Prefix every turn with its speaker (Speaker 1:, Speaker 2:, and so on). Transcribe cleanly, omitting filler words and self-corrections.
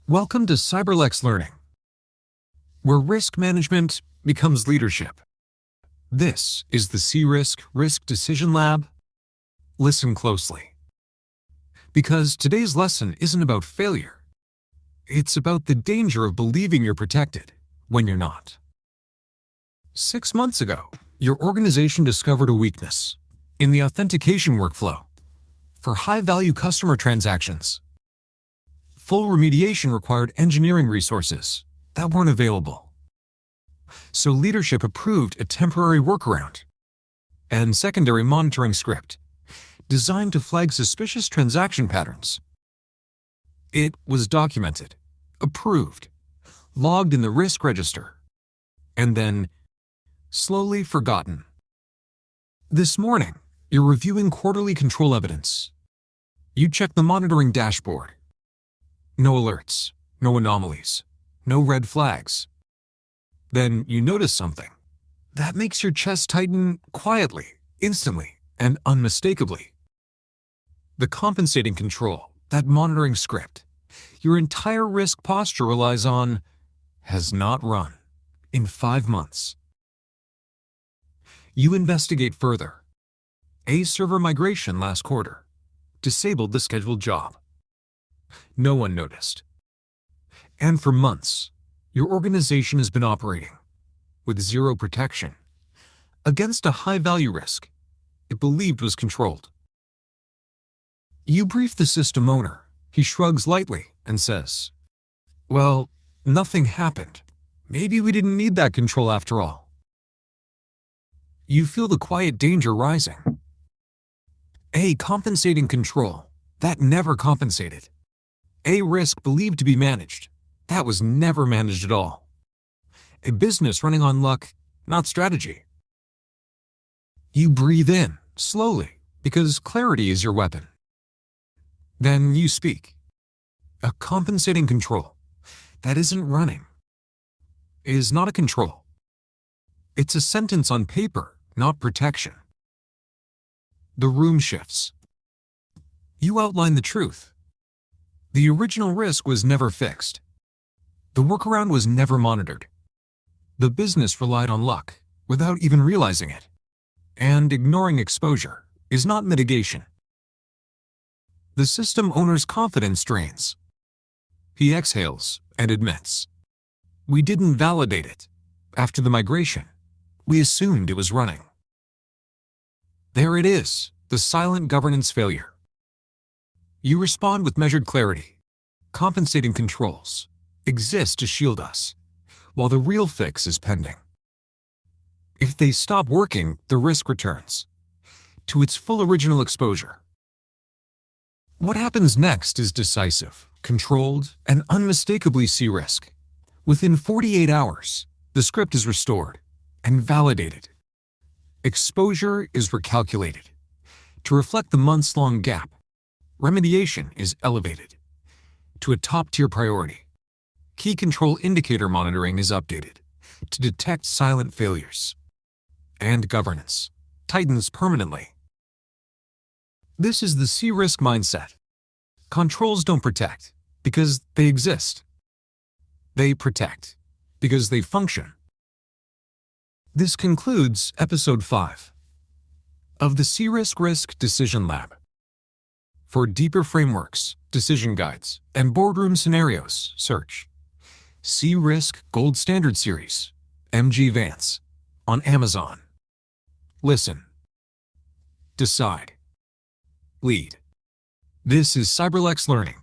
Speaker 1: Welcome to CyberLex Learning, where risk management becomes leadership. This is the CRISC Risk Decision Lab. Listen closely, because today's lesson isn't about failure. It's about the danger of believing you're protected when you're not. 6 months ago, your organization discovered a weakness in the authentication workflow for high-value customer transactions. Full remediation required engineering resources that weren't available. So leadership approved a temporary workaround and secondary monitoring script designed to flag suspicious transaction patterns. It was documented, approved, logged in the risk register, and then slowly forgotten. This morning, you're reviewing quarterly control evidence. You check the monitoring dashboard. No alerts, no anomalies, no red flags. Then you notice something that makes your chest tighten quietly, instantly, and unmistakably. The compensating control, that monitoring script, your entire risk posture relies on, has not run in 5 months. You investigate further. A server migration last quarter disabled the scheduled job. No one noticed. And for months, your organization has been operating with zero protection against a high-value risk it believed was controlled. You brief the system owner. He shrugs lightly and says, "Well, nothing happened. Maybe we didn't need that control after all." You feel the quiet danger rising. A compensating control that never compensated. A risk believed to be managed that was never managed at all. A business running on luck, not strategy. You breathe in, slowly, because clarity is your weapon. Then you speak. A compensating control that isn't running is not a control. It's a sentence on paper, not protection. The room shifts. You outline the truth. The original risk was never fixed. The workaround was never monitored. The business relied on luck without even realizing it. And ignoring exposure is not mitigation. The system owner's confidence drains. He exhales and admits, "We didn't validate it. After the migration, we assumed it was running." There it is, the silent governance failure. You respond with measured clarity. Compensating controls exist to shield us, while the real fix is pending. If they stop working, the risk returns to its full original exposure. What happens next is decisive, controlled, and unmistakably CRISC. Within 48 hours, the script is restored and validated. Exposure is recalculated to reflect the months-long gap. Remediation is elevated to a top-tier priority. Key control indicator monitoring is updated to detect silent failures. And governance tightens permanently. This is the CRISC mindset. Controls don't protect because they exist. They protect because they function. This concludes Episode 5 of the CRISC Risk Decision Lab. For deeper frameworks, decision guides, and boardroom scenarios, search CRISC Gold Standard Series, MG Vance, on Amazon. Listen. Decide. Lead. This is CyberLex Learning.